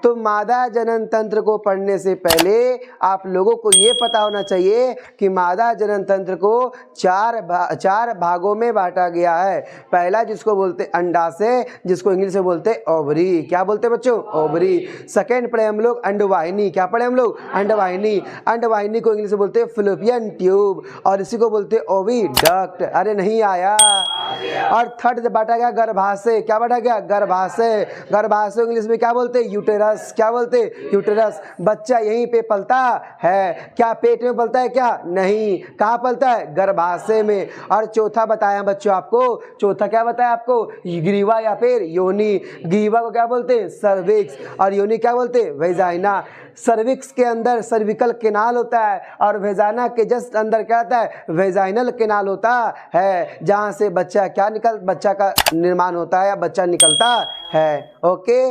तो मादा जनन तंत्र को पढ़ने से पहले आप लोगों को ये पता होना चाहिए कि मादा जनन तंत्र को चार भागों में बांटा गया है। पहला जिसको बोलते अंडाशय, जिसको इंग्लिश में बोलते ओवरी। क्या बोलते बच्चों? ओवरी। सेकेंड पढ़े हम लोग अंडवाहिनी। क्या पढ़े हम लोग? अंडवाहिनी। अंडवाहिनी को इंग्लिश में बोलते फैलोपियन ट्यूब और इसी को बोलते ओविडक्ट। अरे नहीं आया। और थर्ड बांटा गया गर्भाशय। क्या बांटा गया? गर्भाशय। गर्भाशय इंग्लिश में क्या बोलते? यूटेरस। क्या बोलते? यूटेरस। बच्चा यहीं पे पलता है। क्या पेट में पलता है? क्या नहीं। कहाँ पलता है? गर्भाशय में। और चौथा बताया बच्चों आपको, चौथा क्या बताया आपको? ग्रीवा या फिर योनि। ग्रीवा को क्या बोलते हैं? सर्विक्स। और योनि क्या बोलते हैं? वेजाइना। सर्विक्स के अंदर सर्विकल केनाल होता है और वेजाइना के जस्ट अंदर क्या होता है? वेजाइनल केनाल होता है, जहां से बच्चा का निर्माण होता है या बच्चा निकलता है। ओके।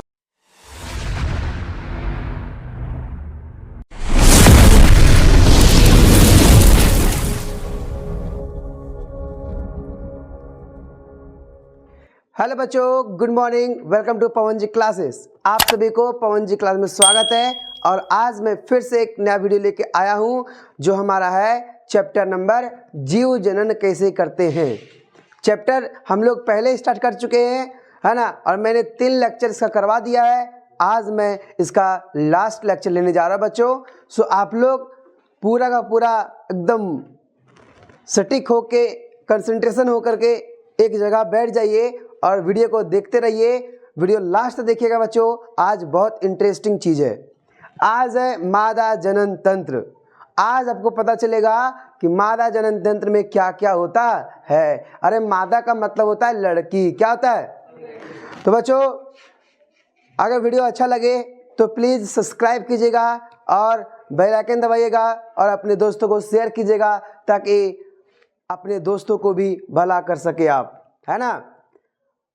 हेलो बच्चों, good morning, welcome to Pawan ji classes. आप सभी को पवन जी क्लास में स्वागत है। और आज मैं फिर से एक नया वीडियो लेके आया हूं जो हमारा है चैप्टर नंबर जीव जनन कैसे करते हैं। चैप्टर हम लोग पहले स्टार्ट कर चुके हैं, है ना, और मैंने 3 लेक्चर इसका करवा दिया है। आज मैं इसका लास्ट लेक्चर लेने जा रहा हूं बच्चों। सो आप लोग पूरा का पूरा एकदम सटीक होके, कंसंट्रेशन होकर के एक जगह बैठ जाइए और वीडियो को देखते रहिए। वीडियो लास्ट देखिएगा बच्चों, आज बहुत इंटरेस्टिंग चीज़ है। आज है मादा जनन तंत्र। आज आपको पता चलेगा कि मादा जनन तंत्र में क्या क्या होता है। अरे मादा का मतलब होता है लड़की। क्या होता है? तो बच्चों अगर वीडियो अच्छा लगे तो प्लीज़ सब्सक्राइब कीजिएगा और बेल आइकन दबाइएगा और अपने दोस्तों को शेयर कीजिएगा ताकि अपने दोस्तों को भी भला कर सके आप, है ना।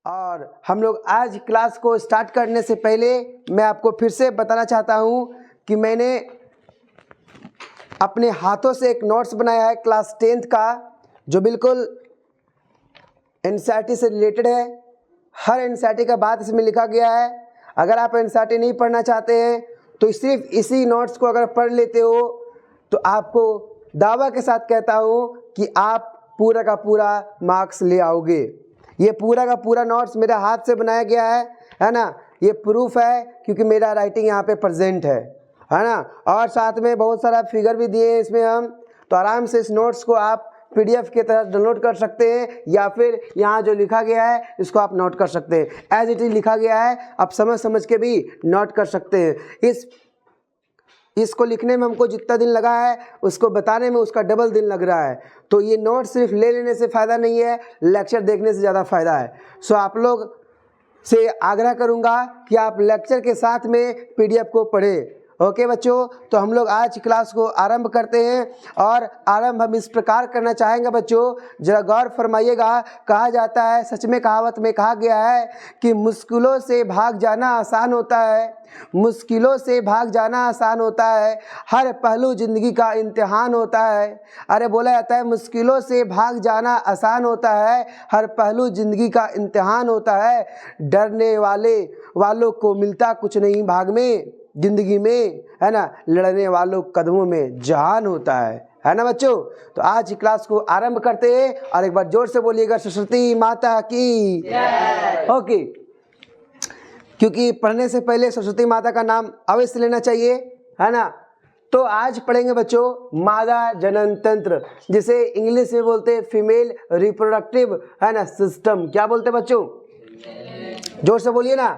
और हम लोग आज क्लास को स्टार्ट करने से पहले मैं आपको फिर से बताना चाहता हूँ कि मैंने अपने हाथों से एक नोट्स बनाया है क्लास 10th का, जो बिल्कुल एनसीईआरटी से रिलेटेड है। हर एनसीईआरटी का बात इसमें लिखा गया है। अगर आप एनसीईआरटी नहीं पढ़ना चाहते हैं तो सिर्फ इसी नोट्स को अगर पढ़ लेते हो तो आपको दावा के साथ कहता हूँ कि आप पूरा का पूरा मार्क्स ले आओगे। ये पूरा का पूरा नोट्स मेरा हाथ से बनाया गया है ना। ये प्रूफ है क्योंकि मेरा राइटिंग यहाँ पे प्रेजेंट है ना। और साथ में बहुत सारा फिगर भी दिए हैं इसमें हम, तो आराम से इस नोट्स को आप PDF के तरह डाउनलोड कर सकते हैं या फिर यहाँ जो लिखा गया है इसको आप नोट कर सकते हैं। एज इट इज लिखा गया है, आप समझ के भी नोट कर सकते हैं। इसको लिखने में हमको जितना दिन लगा है उसको बताने में उसका डबल दिन लग रहा है। तो ये नोट सिर्फ ले लेने से फ़ायदा नहीं है, लेक्चर देखने से ज़्यादा फ़ायदा है। सो आप लोग से आग्रह करूँगा कि आप लेक्चर के साथ में PDF को पढ़ें। ओके बच्चों, तो हम लोग आज क्लास को आरंभ करते हैं और आरंभ हम इस प्रकार करना चाहेंगे बच्चों, जरा गौर फरमाइएगा। कहा जाता है, सच में कहावत में कहा गया है कि मुश्किलों से भाग जाना आसान होता है, मुश्किलों से भाग जाना आसान होता है, हर पहलू जिंदगी का इम्तिहान होता है। अरे बोला जाता है मुश्किलों से भाग जाना आसान होता है, हर पहलू जिंदगी का इम्तिहान होता है, डरने वालों को मिलता कुछ नहीं भाग में जिंदगी में, है ना, लड़ने वालों कदमों में जहान होता है ना बच्चों। तो आज की क्लास को आरंभ करते हैं और एक बार जोर से बोलिएगा सरस्वती माता की। ओके, क्योंकि पढ़ने से पहले सरस्वती माता का नाम अवश्य लेना चाहिए, है ना। तो आज पढ़ेंगे बच्चों मादा जनन तंत्र, जिसे इंग्लिश में बोलते हैं फीमेल रिप्रोडक्टिव, है ना, सिस्टम। क्या बोलते हैं बच्चों? जोर से बोलिए ना।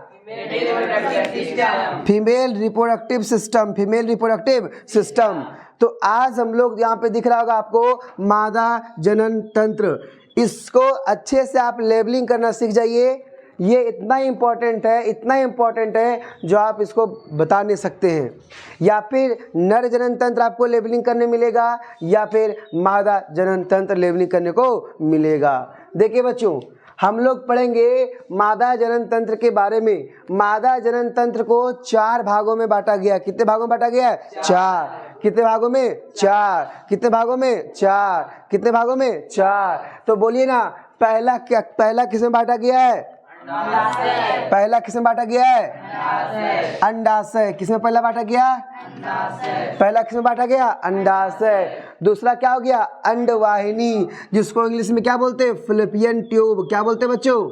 Female reproductive system, female reproductive system. तो आज हम लोग यहाँ पे दिख रहा होगा आपको मादा जनन तंत्र। इसको अच्छे से आप लेबलिंग करना सीख जाइए। ये इतना इम्पोर्टेंट है, इतना इम्पोर्टेंट है जो आप इसको बता नहीं सकते हैं। या फिर नर जनन तंत्र आपको लेबलिंग करने मिलेगा या फिर मादा जनन तंत्र लेबलिंग करने को मिलेगा। देखिए बच्चों, हम लोग पढ़ेंगे मादा जनन तंत्र के बारे में। मादा जनन तंत्र को 4 भागों में बांटा गया। कितने भागों में बांटा गया है? 4। कितने भागों में? 4। कितने भागों में? 4। कितने भागों में? 4। तो बोलिए ना, पहला किस में बांटा गया है? पहला किसमें बांटा गया है? अंडाशय। किसमें पहला बांटा गया? पहला किसमें बांटा गया? अंडाशय। दूसरा क्या हो गया? अंडवाहिनी, जिसको इंग्लिश में क्या बोलते हैं? Fallopian tube. क्या बोलते हैं बच्चों?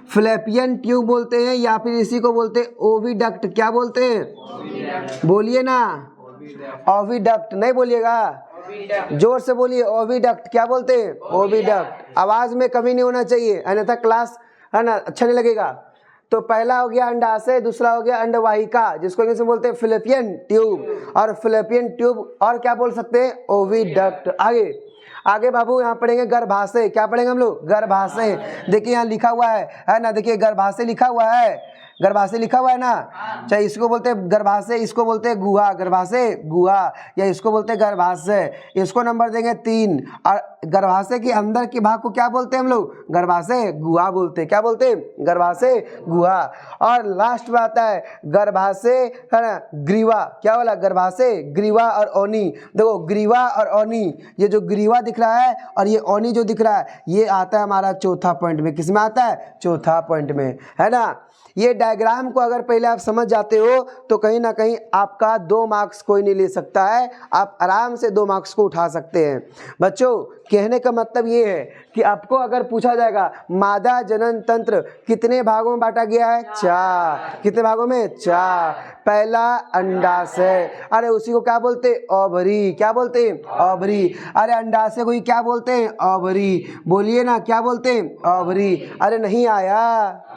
फैलोपियन ट्यूब बोलते हैं, या फिर इसी को बोलते हैं ओविडक्ट। क्या बोलते हैं? बोलिए ना, ओविडक्ट। नहीं बोलिएगा, जोर से बोलिए, ओविडक्ट। क्या बोलते हैं? ओविडक्ट। आवाज में कमी नहीं होना चाहिए, अन्यथा क्लास है ना अच्छा नहीं लगेगा। तो पहला हो गया अंडाशय, दूसरा हो गया अंडवाहिका, जिसको इंग्लिश में बोलते हैं फैलोपियन ट्यूब। और फैलोपियन ट्यूब और क्या बोल सकते हैं? ओविडक्ट। आगे आगे बाबू यहाँ पढ़ेंगे गर्भाशय। क्या पढ़ेंगे हम लोग? गर्भाशय। देखिए यहाँ लिखा हुआ है ना, देखिए गर्भाशय लिखा हुआ है, गर्भाशय लिखा हुआ है ना। चाहे इसको बोलते हैं गर्भाशय, इसको बोलते हैं गुहा, गर्भाशय गुहा, या इसको बोलते हैं गर्भाशय। इसको नंबर देंगे 3। और गर्भाशय के अंदर के भाग को क्या बोलते हैं हम लोग? गर्भाशय गुहा बोलते हैं। क्या बोलते हैं? गर्भाशय गुहा। और लास्ट में आता है गर्भाशय है ना ग्रीवा। क्या बोला? गर्भाशय ग्रीवा और ओनी। देखो ग्रीवा और ओनी, ये जो ग्रीवा दिख रहा है और ये ओनी जो दिख रहा है, ये आता है हमारा चौथा पॉइंट में। किसमें आता है? चौथा पॉइंट में, है ना। ये डायग्राम को अगर पहले आप समझ जाते हो तो कहीं ना कहीं आपका 2 मार्क्स कोई नहीं ले सकता है, आप आराम से 2 मार्क्स को उठा सकते हैं। बच्चों कहने का मतलब ये है कि आपको अगर पूछा जाएगा मादा जनन तंत्र कितने भागों में बांटा गया है? 4। कितने भागों में? 4। पहला अंडाशय, अरे उसी को क्या बोलते हैं? ओवरी। क्या बोलते हैं? ओवरी। अरे अंडाशय को ही क्या बोलते हैं? ओवरी। बोलिए ना, क्या बोलते हैं? ओवरी। अरे नहीं आया,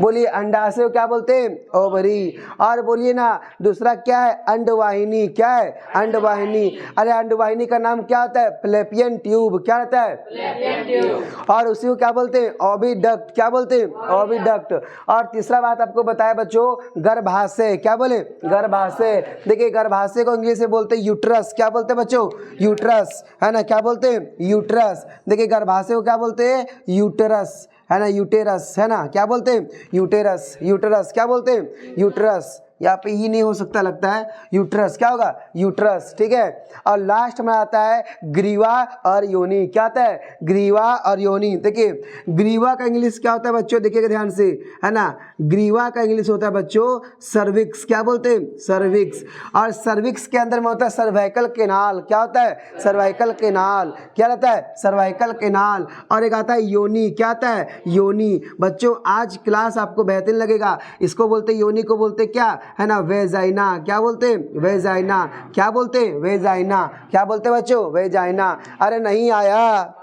बोलिए अंडाशय को क्या बोलते हैं? ओवरी। और बोलिए ना दूसरा क्या है? अंडवाहिनी। क्या है? अंडवाहिनी। अरे अंडवाहिनी का नाम क्या होता है? Fallopian tube. क्या होता है? Fallopian tube. और उसी को क्या बोलते हैं? ओविडक्ट। क्या बोलते हैं? ओविडक्ट। और तीसरा बात आपको बताया बच्चों, गर्भाशय। क्या बोले? गर्भाशय। देखिए गर्भाशय को इंग्लिश में बोलते हैं यूट्रस। क्या बोलते हैं बच्चों? यूट्रस, है ना। क्या बोलते हैं? यूट्रस। देखिए गर्भाशय को क्या बोलते हैं? यूटेरस, है ना, यूटेरस, है ना। क्या बोलते हैं? यूटेरस। यूटेरस क्या बोलते हैं? यूट्रस। यहाँ पे ही नहीं हो सकता, लगता है यूट्रस। क्या होगा? यूट्रस। ठीक है। और लास्ट में आता है ग्रीवा और योनि। क्या आता है? ग्रीवा और योनि। देखिए ग्रीवा का इंग्लिश क्या होता है बच्चों? देखिएगा ध्यान से, है ना। ग्रीवा का इंग्लिश होता है बच्चों सर्विक्स। क्या बोलते हैं? सर्विक्स। और सर्विक्स के अंदर में होता है सर्वाइकल केनाल। क्या होता है? Cervical canal. क्या रहता है? Cervical canal. और एक आता है योनि। क्या आता है? योनि। बच्चों आज क्लास आपको बेहतरीन लगेगा। इसको बोलते योनि को बोलते क्या, है ना? वेजाइना। क्या बोलते हैं? वेजाइना। क्या बोलते हैं? वेजाइना। क्या बोलते हैं बच्चों? वेजाइना। अरे नहीं आया।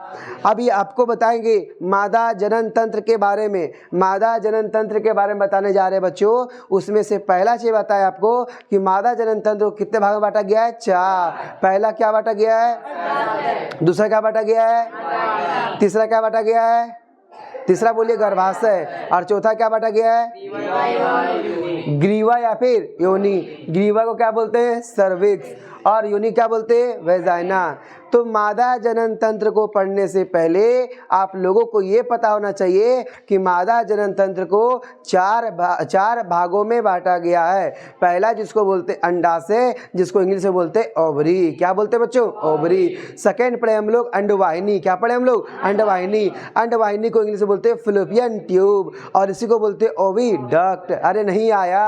अभी आपको बताएंगे मादा जनन तंत्र के बारे में। मादा जनन तंत्र के बारे में बताने जा रहे हैं बच्चों। उसमें से पहला चीज बताया आपको कि मादा जनन तंत्र कितने भाग में बांटा गया है? 4। पहला क्या बांटा गया है? दूसरा क्या बांटा गया है? तीसरा क्या बांटा गया है? तीसरा बोलिए गर्भाशय। और चौथा क्या बांटा गया है? ग्रीवा या फिर योनि। ग्रीवा को क्या बोलते हैं? सर्विक्स। और योनि क्या बोलते हैं? वेजाइना। तो मादा जनन तंत्र को पढ़ने से पहले आप लोगों को ये पता होना चाहिए कि मादा जनन तंत्र को 4 भागों में बांटा गया है। पहला जिसको बोलते अंडाशय, जिसको इंग्लिश में बोलते ओवरी। क्या बोलते बच्चों? ओवरी। सेकेंड पढ़े हम लोग अंडवाहिनी। क्या पढ़े हम लोग? अंडवाहिनी। अंडवाहिनी को इंग्लिश में बोलते फैलोपियन ट्यूब, और इसी को बोलते ओविडक्ट। अरे नहीं आया।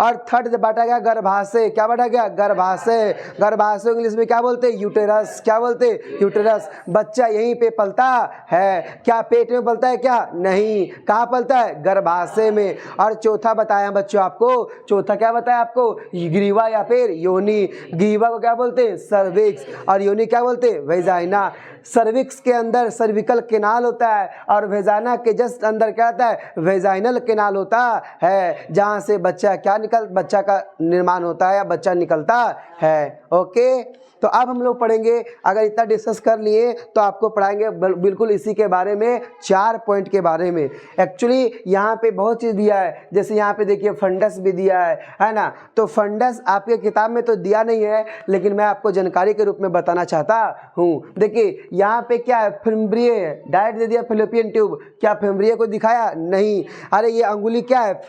और थर्ड बांटा गया गर्भाशय। क्या बांटा गया? गर्भाशय। गर्भाशय इंग्लिश में क्या बोलते? यूटेरस। क्या बोलते? यूटेरस। बच्चा यहीं पे पलता है। क्या पेट में पलता है? क्या नहीं। कहाँ पलता है? गर्भाशय में। और चौथा बताया बच्चों आपको, चौथा क्या बताया आपको? ग्रीवा या फिर योनि। ग्रीवा को क्या बोलते हैं? सर्विक्स। और योनि क्या बोलते हैं? वेजाइना। सर्विक्स के अंदर सर्विकल केनाल होता है, और वेजाइना के जस्ट अंदर क्या होता है? वेजाइनल केनाल होता है, जहाँ से बच्चा बच्चा का निर्माण होता है या बच्चा निकलता है। ओके। तो अब हम लोग पढ़ेंगे, अगर इतना डिस्कस कर लिए तो आपको पढ़ाएंगे बिल्कुल इसी के बारे में, 4 पॉइंट के बारे में। एक्चुअली यहाँ पे बहुत चीज़ दिया है, जैसे यहाँ पे देखिए फंडस भी दिया है ना। तो फंडस आपके किताब में तो दिया नहीं है, लेकिन मैं आपको जानकारी के रूप में बताना चाहता हूँ। देखिए यहाँ पे क्या है? फिम्ब्रिय डायरेक्ट दे दिया फैलोपियन ट्यूब। क्या फिम्ब्रिय को दिखाया? नहीं। अरे ये अंगुली क्या है?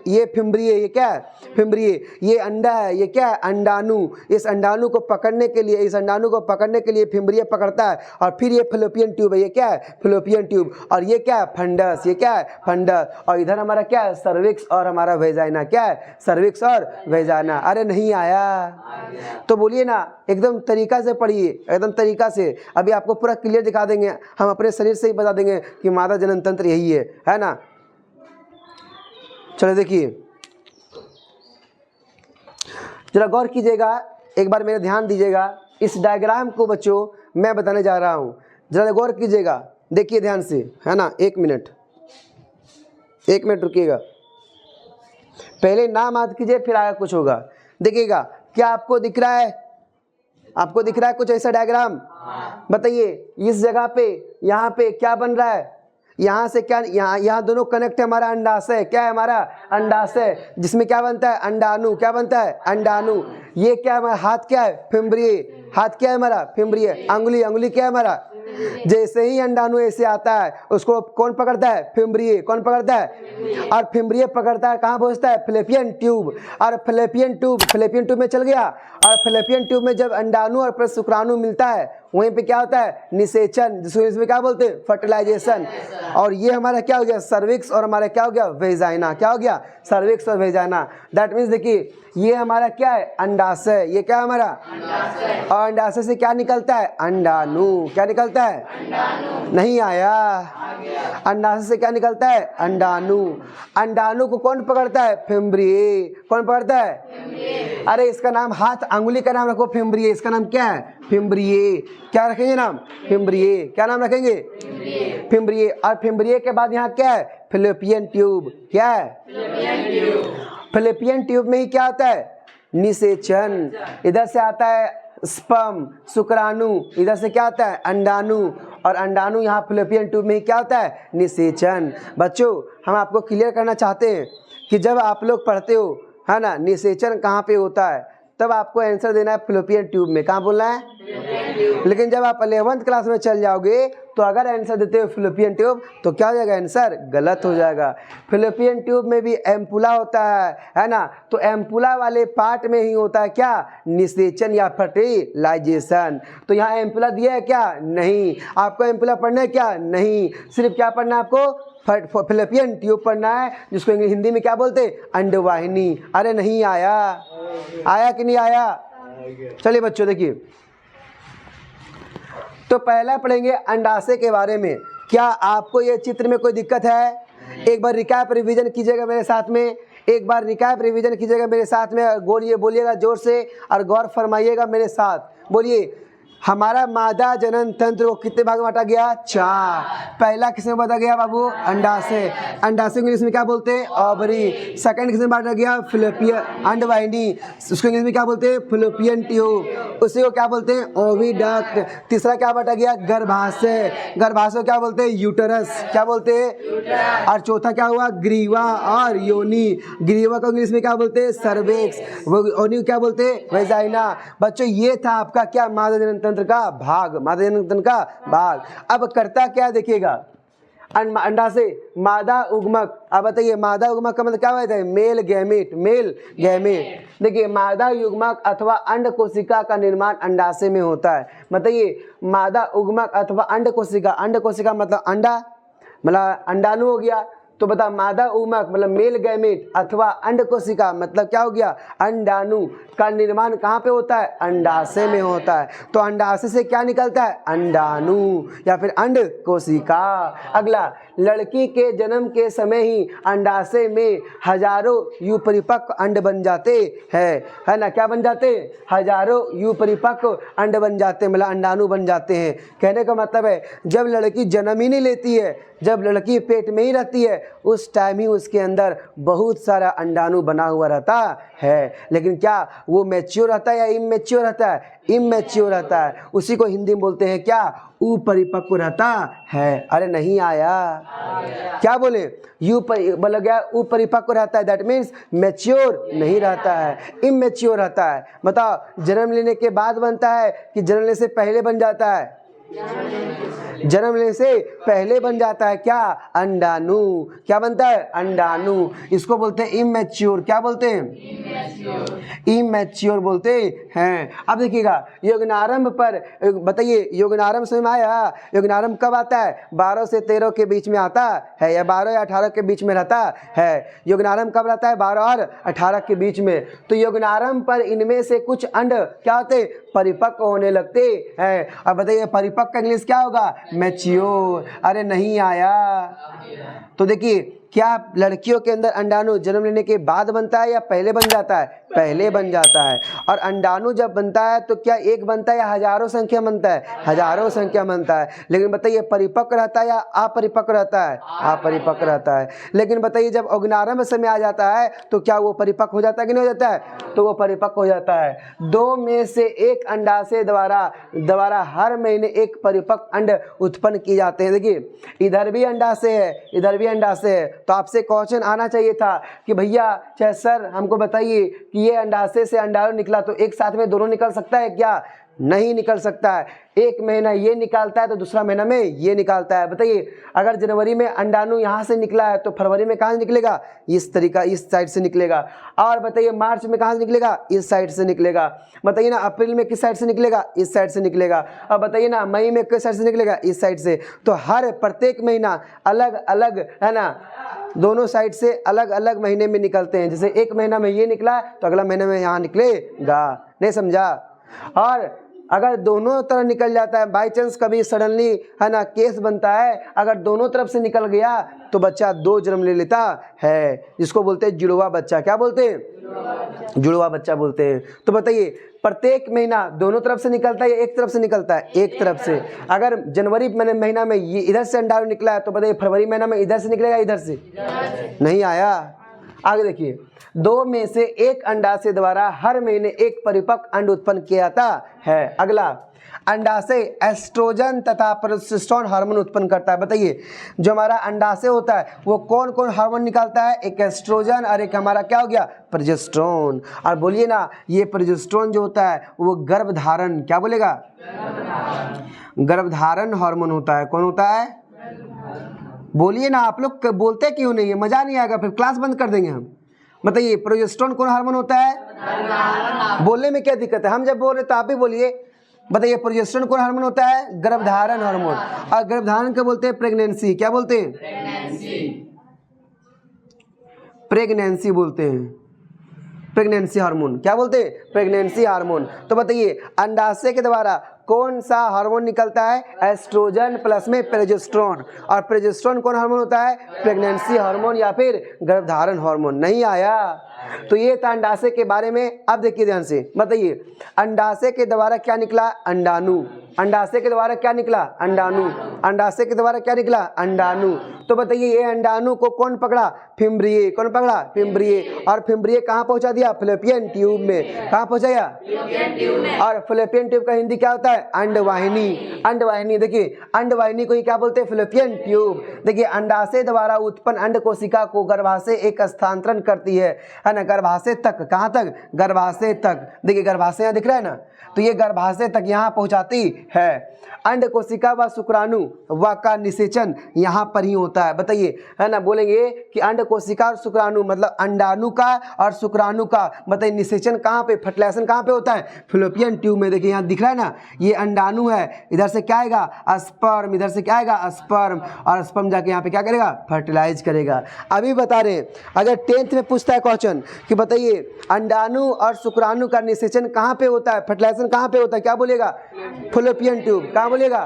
ये फिम्ब्रिय। ये क्या है? फिम्ब्रिय। ये अंडा है। ये क्या है? अंडाणु। इस अंडाणु को पकड़ने के लिए, इस अंडाणु अंडाणु को पकड़ने के लिए फिम्ब्रिय पकड़ता है, और फिर ये फैलोपियन ट्यूब है, ये क्या है फैलोपियन ट्यूब, और ये क्या है फंडस, ये क्या है फंडस, और इधर हमारा क्या है सर्विक्स और हमारा वेजाइना, क्या है सर्विक्स और वेजाइना। अरे नहीं आया तो बोलिए ना, एकदम तरीका से पढ़िए, एकदम तरीका से। अभी आपको पूरा क्लियर दिखा देंगे, हम अपने शरीर से ही बता देंगे कि मादा जनन तंत्र यही है ना। चलो देखिए जरा गौर कीजिएगा, एक बार मेरे ध्यान दीजिएगा, इस डायग्राम को बच्चों मैं बताने जा रहा हूँ, जरा गौर कीजिएगा, देखिए ध्यान से, है ना। एक मिनट रुकिएगा, पहले नाम याद कीजिए फिर आगे कुछ होगा। देखिएगा क्या आपको दिख रहा है, आपको दिख रहा है कुछ ऐसा डायग्राम? बताइए इस जगह पे यहाँ पे क्या बन रहा है, यहाँ से क्या, यहाँ दोनों कनेक्ट है, हमारा अंडाशय, क्या है हमारा अंडाशय, जिसमें क्या बनता है अंडाणु, क्या बनता है अंडाणु। ये क्या है हमारा हाथ, क्या है फिम्ब्रिय, हाथ क्या है हमारा फिम्ब्रिय, अंगुली क्या है हमारा। जैसे ही अंडाणु ऐसे आता है उसको कौन पकड़ता है फिम्ब्रिय, कौन पकड़ता है, और फिम्ब्रिय पकड़ता है कहाँ पहुँचता है फैलोपियन ट्यूब, और फैलोपियन ट्यूब में चल गया, और फैलोपियन ट्यूब में जब अंडाणु और प्लस शुक्राणु मिलता है वहीं पे क्या होता है निषेचन, जिसको इसमें क्या बोलते हैं फर्टिलाइजेशन। और ये हमारा क्या हो गया सर्विक्स, और हमारा क्या हो गया वेजाइना, क्या हो गया सर्विक्स और वेजाइना। दैट मीन्स देखिए ये हमारा क्या है अंडाशय, ये क्या है हमारा अंडाशय, और अंडाशय से क्या निकलता है अंडाणु, क्या निकलता है अंडाणु। नहीं आया, अंडाशय से क्या निकलता है अंडाणु। अंडाणु को कौन पकड़ता है फिम्ब्रिय, कौन पकड़ता है, अरे इसका नाम हाथ अंगुली का नाम रखो फिम्ब्रिय, इसका नाम क्या है फिम्ब्रिय, क्या रखेंगे नाम फिम्ब्रिय, क्या नाम रखेंगे फिम्ब्रिय। और फिम्ब्रिय के बाद यहाँ क्या है फैलोपियन ट्यूब, क्या है फैलोपियन ट्यूब में ही क्या होता है निषेचन, इधर से आता है स्पर्म शुक्राणु, इधर से क्या आता है अंडाणु, और अंडाणु यहाँ फैलोपियन ट्यूब में ही क्या होता है निषेचन। बच्चों हम आपको क्लियर करना चाहते हैं कि जब आप लोग पढ़ते हो है ना निषेचन कहाँ पे होता है, तब आपको आंसर देना है फैलोपियन ट्यूब में, कहाँ बोलना है। लेकिन जब आप 11th क्लास में चल जाओगे तो अगर आंसर देते हो फैलोपियन ट्यूब तो क्या हो जाएगा आंसर गलत हो जाएगा। फैलोपियन ट्यूब में भी एम्पुला होता है ना, तो एम्पुला वाले पार्ट में ही होता है क्या निषेचन या फर्टिलाइजेशन। तो यहाँ एम्पुला दिया है क्या, नहीं। आपको एम्पुला पढ़ना है क्या, नहीं। सिर्फ क्या पढ़ना है आपको फैलोपियन ट्यूब पढ़ना है, जिसको हिंदी में क्या बोलते हैं अंडवाहिनी। अरे नहीं आया, आया कि नहीं आया। चलिए बच्चों देखिए, तो पहला पढ़ेंगे अंडाशय के बारे में। क्या आपको ये चित्र में कोई दिक्कत है? एक बार रिकैप रिवीजन कीजिएगा मेरे साथ में, एक बार रिकैप रिवीजन कीजिएगा मेरे साथ में, बोलिएगा जोर से और गौर फरमाइएगा मेरे साथ। बोलिए हमारा मादा जनन तंत्र को कितने भाग में बांटा गया, 4। पहला किसमें बांटा गया बाबू अंडाशय, अंडाशय को इंग्लिश में क्या बोलते हैं ओवरी। सेकंड किसमें बांटा गया फैलोपियन अंडवाहिनी, उसको इंग्लिश में क्या बोलते हैं फैलोपियन ट्यूब, उसी को क्या बोलते हैं ओविडक्ट। तीसरा क्या बांटा गया गर्भाशय, गर्भाशय क्या बोलते हैं यूटरस, क्या बोलते हैं। और चौथा क्या हुआ ग्रीवा और योनि, ग्रीवा को इंग्लिश में क्या बोलते हैं सर्वेक्स, योनि क्या बोलते हैं वेजाइना। बच्चों ये था आपका क्या मादा जनन तंत्र का भाग, मादा जनन तंत्र का भाग। अब करता क्या देखिएगा, अंडाशय मादा उगमक। अब बताइए मादा उगमक का मतलब क्या होता है मेल गैमेट, मेल गैमेट। देखिए मादा युग्मक अथवा अंड कोशिका का निर्माण अंडाशय में होता है। बताइए मादा उगमक अथवा अंड कोशिका, अंड कोशिका मतलब अंडा, मतलब अंडाणु हो गया। तो बता मादा उगमक मतलब मेल गैमेट अथवा अंड कोशिका मतलब क्या हो गया अंडाणु का निर्माण कहाँ पे होता है अंडाशय में होता है। तो अंडाशय से क्या निकलता है अंडाणु या फिर अंड कोशिका। अगला लड़की के जन्म के समय ही अंडाशय में हजारों युपरिपक्व अंड बन जाते हैं, है ना। क्या बन जाते हैं हजारों युपरिपक्व अंड बन जाते हैं, मतलब अंडाणु बन जाते हैं। कहने का मतलब है जब लड़की जन्म ही नहीं लेती है, जब लड़की पेट में ही रहती है उस टाइम ही उसके अंदर बहुत सारा अंडाणु बना हुआ रहता है। लेकिन क्या वो मैच्योर रहता है या इमैच्योर रहता है, इमैच्योर रहता है। उसी को हिंदी में बोलते हैं क्या उपरिपक्व रहता है। अरे नहीं आया, क्या बोले बोला गया उपरिपक्व रहता है, दैट मीन्स मैच्योर नहीं रहता है, इमैच्योर रहता है। बताओ जन्म लेने के बाद बनता है कि जन्म लेने से पहले बन जाता है, जन्म लेने से पहले बन जाता है क्या अंडाणु। क्या बनता है अंडाणु, इसको बोलते हैं इमैच्योर। क्या बोलते हैं इमैच्योर बोलते हैं। अब देखिएगा यौवनारंभ पर बताइए, यौवनारंभ समझ में आया? यौवनारंभ कब आता है? 12 से 13 के बीच में आता है, या 12 या 18 के बीच में रहता है। यौवनारंभ कब रहता है? 12 और 18 के बीच में। तो यौवनारंभ पर इनमें से कुछ अंड क्या होते? परिपक्व होने लगते हैं। अब बताइए परिपक्व का इंग्लिश क्या होगा? मैच्योर। अरे नहीं आया। तो देखिए क्या लड़कियों के अंदर अंडाणु जन्म लेने के बाद बनता है या पहले बन जाता है? पहले बन जाता है। और अंडाणु जब बनता है तो क्या एक बनता है या हजारों संख्या बनता है? हजारों संख्या बनता है। लेकिन बताइए परिपक्व रहता है या अपरिपक्व रहता है? अपरिपक्व रहता है। लेकिन बताइए जब यौवनारंभ समय आ जाता है तो क्या वो परिपक्व हो जाता है कि नहीं हो जाता है? तो वो परिपक्व हो जाता है। 2 में से 1 अंडाशय द्वारा हर महीने एक परिपक्व अंड उत्पन्न किए जाते हैं। देखिए इधर भी अंडाशय है, इधर भी अंडाशय है। तो आपसे क्वेश्चन आना चाहिए था कि भैया चाहे सर हमको बताइए कि ये अंडाशय से अंडाणु निकला तो एक साथ में दोनों निकल सकता है क्या? नहीं निकल सकता है। एक महीना ये निकालता है तो दूसरा महीना में ये निकालता है। बताइए अगर जनवरी में अंडाणु यहाँ से निकला है तो फरवरी में कहाँ से निकलेगा? इस तरीका, इस साइड से निकलेगा। और बताइए मार्च में कहाँ से निकलेगा? इस साइड से निकलेगा। बताइए ना अप्रैल में किस साइड से निकलेगा? इस साइड से निकलेगा। अब बताइए ना मई में किस साइड से निकलेगा? इस साइड से। तो हर प्रत्येक महीना अलग अलग है ना, दोनों साइड से अलग अलग महीने में निकलते हैं। जैसे एक महीना में ये निकला तो अगला महीने में यहाँ निकलेगा। नहीं समझा? और अगर दोनों तरफ निकल जाता है, बाई चांस कभी सडनली है ना केस बनता है, अगर दोनों तरफ से निकल गया तो बच्चा 2 जन्म ले लेता है, जिसको बोलते हैं जुड़वा बच्चा। क्या बोलते हैं? जुड़वा बच्चा बोलते हैं। तो बताइए प्रत्येक महीना दोनों तरफ से निकलता है या एक तरफ से निकलता है? एक तरफ से। अगर जनवरी महीना में ये इधर से अंडाणु निकला है तो बताइए फरवरी महीना में इधर से निकलेगा इधर से? नहीं आया। आगे देखिए 2 में से 1 अंडाशय द्वारा हर महीने एक परिपक्व अंड उत्पन्न किया जाता है। अगला अंडाशय एस्ट्रोजन तथा प्रोजेस्टेरोन हार्मोन उत्पन्न करता है। बताइए जो हमारा अंडाशय होता है वो कौन कौन हार्मोन निकालता है? एक एस्ट्रोजन और एक हमारा क्या हो गया? प्रोजेस्टेरोन। और बोलिए ना ये प्रोजेस्टेरोन जो होता है वो गर्भधारण, क्या बोलेगा? गर्भधारण हार्मोन होता है। कौन होता है? बोलिए ना, आप लोग बोलते क्यों नहीं है? मजा नहीं आएगा, फिर क्लास बंद कर देंगे हम। बताइए प्रोजेस्टेरोन कौन हार्मोन होता है? बोलने में क्या दिक्कत है? हम जब बोल रहे तो आप भी बोलिए। बताइए प्रोजेस्टेरोन कौन हार्मोन होता है? गर्भधारण हार्मोन। और गर्भधारण क्या बोलते हैं? प्रेगनेंसी। क्या बोलते हैं? प्रेगनेंसी बोलते हैं। प्रेगनेंसी हार्मोन क्या बोलते हैं? Pregnancy hormone. तो बताइए अंडाशय के द्वारा कौन सा हार्मोन निकलता है? एस्ट्रोजन प्लस में प्रोजेस्टेरोन। और प्रोजेस्टेरोन कौन हार्मोन होता है? प्रेगनेंसी हार्मोन या फिर गर्भधारण हार्मोन। नहीं आया। तो ये था अंडाशय के बारे में। अब देखिए ध्यान से, बताइए अंडाशय के द्वारा क्या निकला? अंडाणु। अंडाशय के द्वारा क्या निकला? अंडाणु। अंडाशय के द्वारा क्या निकला? अंडाणु। तो बताइए ये अंडाणु को कौन पकड़ा? फिम्ब्रिये। कौन पकड़ा? फिम्ब्रिये। और फिम्ब्रिये कहाँ पहुंचा दिया? फैलोपियन ट्यूब में। कहाँ पहुंचाया? और फैलोपियन ट्यूब का हिंदी क्या होता है? अंडवाहिनी। अंडवाहिनी। देखिए अंडवाहिनी को ही क्या बोलते हैं? Fallopian tube. देखिए अंडाशय द्वारा उत्पन्न अंड कोशिका को गर्भाशय एक स्थानांतरण करती है ना, गर्भाशय तक। कहाँ तक? गर्भाशय तक। देखिए गर्भाशय यहाँ दिख रहा है ना, तो ये गर्भाशय तक यहाँ पहुंचाती है। अंड कोशिका व शुक्राणु व का निषेचन यहाँ पर ही होता है। बताइए है ना, बोलेंगे कि अंड कोशिका और शुक्राणु मतलब अंडाणु का और शुक्राणु का बताइए निषेचन कहाँ पे, फर्टिलाइजेशन कहाँ पे होता है? फैलोपियन ट्यूब में। देखिए यहाँ दिख रहा है ना, ये अंडाणु है, इधर से क्या आएगा? स्पर्म। इधर से क्या आएगा? स्पर्म। और स्पर्म जाके यहाँ पे क्या करेगा? फर्टिलाइज करेगा। अभी बता रहे अगर 10th में पूछता है क्वेश्चन कि बताइए अंडाणु और शुक्राणु का निषेचन कहाँ पे होता है, फर्टिलाइजेशन कहाँ पे होता है, क्या बोलेगा? Fallopian tube. कहाँ बोलेगा?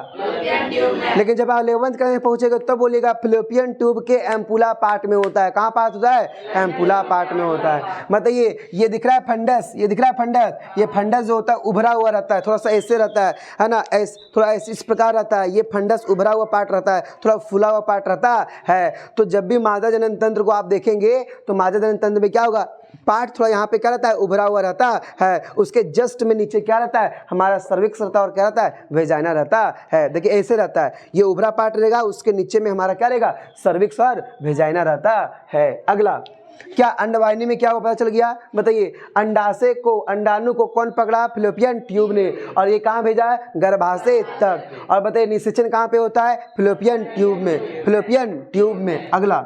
लेकिन जब आप 11th क्लास में पहुंचेगा तब बोलेगा फैलोपियन ट्यूब के एम्पुला पार्ट में होता है। कहाँ पार्ट होता है? एम्पुला पार्ट में होता है। बताइए ये दिख रहा है फंडस, ये दिख रहा है फंडस। ये फंडस जो होता है उभरा हुआ रहता है, थोड़ा सा ऐसे रहता है ना, थोड़ा ऐसे इस प्रकार रहता है। ये फंडस उभरा हुआ पार्ट रहता है, थोड़ा फूला हुआ पार्ट रहता है। तो जब भी मादा जनन तंत्र को आप देखेंगे तो मादा जनन तंत्र में क्या होगा? पार्ट थोड़ा यहाँ पे क्या रहता है? उभरा हुआ रहता है। उसके जस्ट में नीचे क्या रहता है? हमारा सर्विक्स रहता है और क्या रहता है? वेजाइना रहता है। देखिए ऐसे रहता है, ये उभरा पार्ट रहेगा, उसके नीचे में हमारा क्या रहेगा? सर्विक्स और वेजाइना रहता है। अगला क्या अंडवाहिनी में क्या हुआ पता चल गया? बताइए अंडाशय को, अंडाणु को कौन पकड़ा? फैलोपियन ट्यूब ने। और ये कहाँ भेजा है? गर्भाशय तक। और बताइए निषेचन कहाँ पे होता है? फैलोपियन ट्यूब में। फैलोपियन ट्यूब में। अगला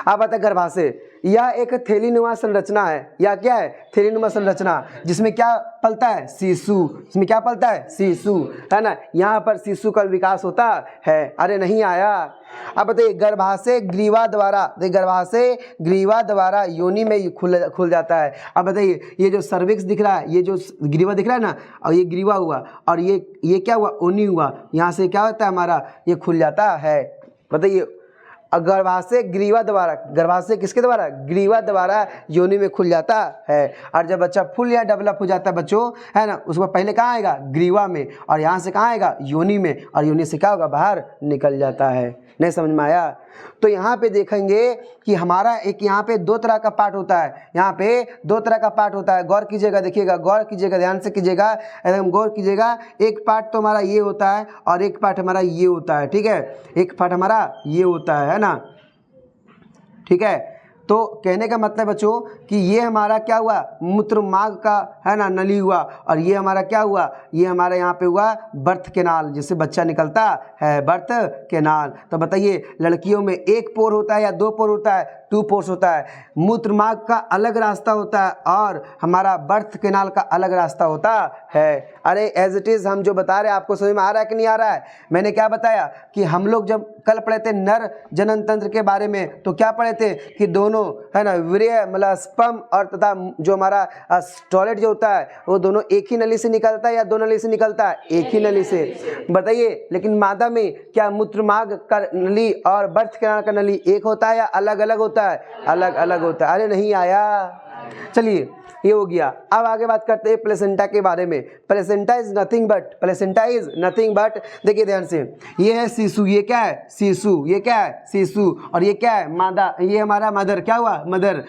अब आता है गर्भाशय। यह एक थैलीनुमा संरचना है। यह क्या है? थैलीनुमा संरचना, जिसमें क्या पलता है? शिशु। इसमें क्या पलता है? शिशु, है ना। यहाँ पर शिशु का विकास होता है। अरे नहीं आया। अब बताइए, गर्भाशय ग्रीवा द्वारा, गर्भाशय ग्रीवा द्वारा योनि में खुल जाता है। अब बताइए, ये जो सर्विक्स दिख रहा है, ये जो ग्रीवा दिख रहा है ना, और ये ग्रीवा हुआ, और ये क्या हुआ? ओनी हुआ। यहाँ से क्या होता है हमारा? ये खुल जाता है। बताइए, गर्भाशय ग्रीवा द्वारा, गर्भाशय किसके द्वारा? ग्रीवा द्वारा योनि में खुल जाता है। और जब बच्चा फुल या डेवलप हो जाता है बच्चों, है ना, उसको पहले कहाँ आएगा? ग्रीवा में, और यहाँ से कहाँ आएगा? योनि में, और योनि से क्या होगा? बाहर निकल जाता है। नहीं समझ में आया? तो यहाँ पे देखेंगे कि हमारा एक यहाँ पे दो तरह का पार्ट होता है। यहाँ पे दो तरह का पार्ट होता है। गौर कीजिएगा, देखिएगा, गौर कीजिएगा, ध्यान से कीजिएगा, एकदम गौर कीजिएगा। एक पार्ट तो हमारा ये होता है और एक पार्ट हमारा ये होता है। ठीक है, एक पार्ट हमारा ये होता है ना। ठीक है, तो कहने का मतलब बच्चों कि ये हमारा क्या हुआ? मूत्र मार्ग का, है ना, नली हुआ, और ये हमारा क्या हुआ? ये हमारा यहाँ पे हुआ बर्थ कैनाल, जिससे बच्चा निकलता है, बर्थ कैनाल। तो बताइए, लड़कियों में एक पोर होता है या दो पोर होता है? 2 पोर्स होता है। मूत्र मार्ग का अलग रास्ता होता है और हमारा बर्थ कैनाल का अलग रास्ता होता है। अरे एज इट इज़ हम जो बता रहे हैं आपको समझ में आ रहा है कि नहीं आ रहा है? मैंने क्या बताया कि हम लोग जब कल पढ़े थे नर जनन तंत्र के बारे में, तो क्या पढ़े थे कि दोनों, है ना, वीर्य मतलब स्पर्म और तथा जो हमारा टॉयलेट जो होता है वो दोनों एक ही नली से निकलता है या दो नली से निकलता है? एक ही नली से। बताइए, लेकिन मादा में क्या मूत्र मार्ग का नली और बर्थ कैनाल का नली एक होता है या अलग अलग होता है? अलग अलग होता है। अरे नहीं आया। चलिए, ये हो गया। अब आगे बात करते हैं प्लेसेंटा के बारे में। Placenta is nothing but, placenta is nothing but, देखिए ध्यान से, ये है शिशु, ये क्या है? शिशु, ये क्या है? शिशु, और ये क्या है? मादा, ये हमारा मदर, क्या हुआ? मदर।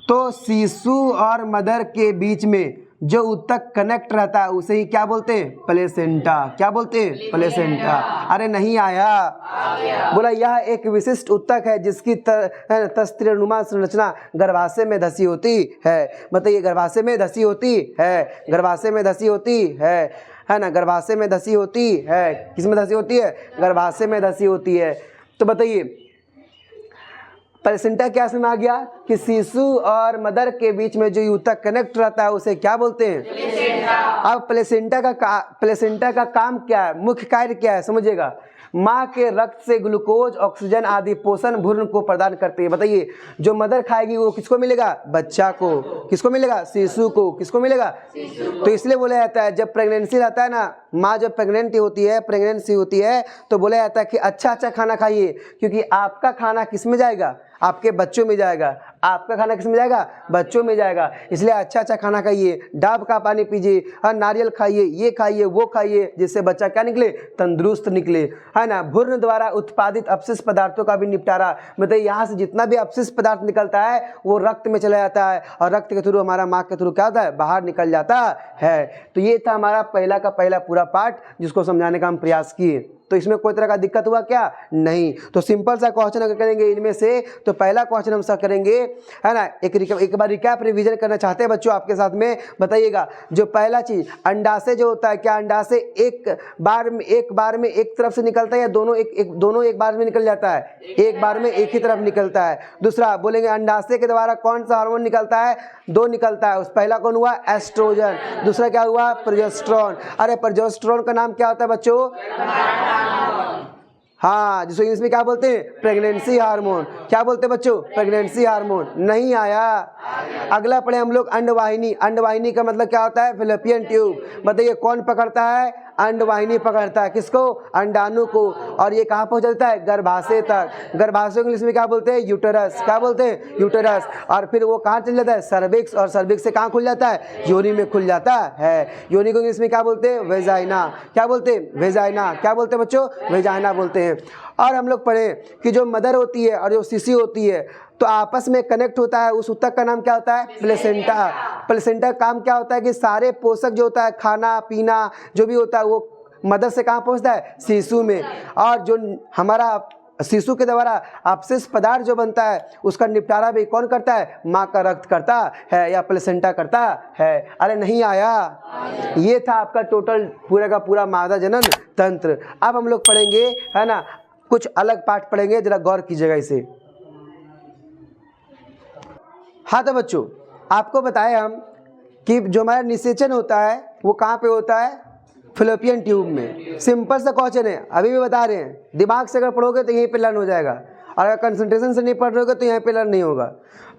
तो शिशु और मदर के बीच में जो उत्तक कनेक्ट रहता है उसे ही क्या बोलते हैं? प्लेसेंटा। क्या बोलते हैं? प्लेसेंटा। अरे नहीं आया। बोला, यह एक विशिष्ट उत्तक है जिसकी तस्त्रिनुमा संरचना गर्भाशय में धसी होती है। बताइए, गर्भाशय में धसी होती है, गर्भाशय में धसी होती है ना, गर्भाशय में धसी होती है। किस में धसी होती है? गर्भाशय में धसी होती है। तो बताइए, प्लेसेंटा क्या समझ आ गया कि शिशु और मदर के बीच में जो ऊतक कनेक्ट रहता है उसे क्या बोलते हैं? प्लेसेंटा। अब प्लेसेंटा का काम क्या है? मुख्य कार्य क्या है? समझिएगा, माँ के रक्त से ग्लूकोज, ऑक्सीजन आदि पोषण भ्रूण को प्रदान करती है। बताइए, जो मदर खाएगी वो किसको मिलेगा? बच्चा को। किसको मिलेगा? शिशु को। किसको मिलेगा? तो इसलिए बोला जाता है, जब प्रेगनेंसी रहता है ना, माँ जब प्रेग्नेंसी होती है तो बोला जाता है कि अच्छा अच्छा खाना खाइए, क्योंकि आपका खाना किस में जाएगा? आपके बच्चों में जाएगा। आपका खाना किस में जाएगा? बच्चों में जाएगा। इसलिए अच्छा अच्छा खाना खाइए, डाब का पानी पीजिए, और नारियल खाइए, ये खाइए, वो खाइए, जिससे बच्चा क्या निकले? तंदुरुस्त निकले, है ना। भ्रूण द्वारा उत्पादित अपशिष्ट पदार्थों का भी निपटारा, मतलब यहाँ से जितना भी अपशिष्ट पदार्थ निकलता है वो रक्त में चला जाता है, और रक्त के थ्रू हमारा माँ के थ्रू क्या होता है? बाहर निकल जाता है। तो ये था हमारा पहला का पहला पूरा पार्ट, जिसको समझाने का हम प्रयास किए। तो इसमें कोई तरह का दिक्कत हुआ क्या? नहीं। तो सिंपल सा क्वेश्चन अगर करेंगे इनमें से, तो पहला क्वेश्चन हम सब करेंगे, है ना। एक बार रिकैप रिवीजन करना चाहते हैं बच्चों आपके साथ में। बताइएगा, जो पहला चीज अंडाशय जो होता है, क्या अंडाशय एक बार में एक तरफ से निकलता है या दोनों एक बार में निकल जाता है? एक बार में एक ही तरफ निकलता है। दूसरा बोलेंगे, अंडाशय के द्वारा कौन सा हार्मोन निकलता है? 2 निकलता है। उस पहला कौन हुआ? एस्ट्रोजन। दूसरा क्या हुआ? प्रोजेस्टेरोन। अरे प्रोजेस्टेरोन का नाम क्या होता है बच्चों? हाँ, जिसको इंग्लिश में क्या बोलते हैं? Pregnancy hormone. क्या बोलते हैं बच्चों? Pregnancy hormone. नहीं आया। अगला पढ़े हम लोग अंडवाहिनी। अंडवाहिनी का मतलब क्या होता है? Fallopian tube. बताइए, कौन पकड़ता है? अंडवाहिनी पकड़ता है। किसको? अंडाणु को। और ये कहाँ पहुँच जाता है? गर्भाशय तक। गर्भाशय इंग्लिश में क्या बोलते हैं? यूटेरस। क्या बोलते हैं? यूटेरस। और फिर वो कहाँ चल जाता है? सर्विक्स। और सर्विक्स से कहाँ खुल जाता है? योनि में खुल जाता है। योनि को इंग्लिश में क्या बोलते हैं? वेजाइना। क्या बोलते हैं? वेजाइना। क्या बोलते हैं बच्चों? वेजाइना बोलते हैं। और हम लोग पढ़े कि जो मदर होती है और जो शिशु होती है तो आपस में कनेक्ट होता है, उस ऊतक का नाम क्या होता है? प्लेसेंटा। प्लेसेंटा काम क्या होता है कि सारे पोषक जो होता है, खाना पीना जो भी होता है, वो मदर से कहाँ पहुँचता है? शिशु में। और जो हमारा शिशु के द्वारा अपशिष्ट पदार्थ जो बनता है उसका निपटारा भी कौन करता है? माँ का रक्त करता है या प्लेसेंटा करता है। अरे नहीं आया। ये था आपका टोटल पूरा का पूरा मादा जनन तंत्र। अब हम लोग पढ़ेंगे, है ना, कुछ अलग पार्ट पढ़ेंगे, जरा गौर कीजिएगा इसे। हाँ तो बच्चों आपको बताया हम कि जो हमारा निषेचन होता है वो कहाँ पे होता है, फैलोपियन ट्यूब में। सिंपल सा क्वेश्चन है, अभी भी बता रहे हैं, दिमाग से अगर पढ़ोगे तो यहीं पे लर्न हो जाएगा, और अगर कंसंट्रेशन से नहीं पढ़ रहे हो तो यहाँ पे लर्न नहीं होगा।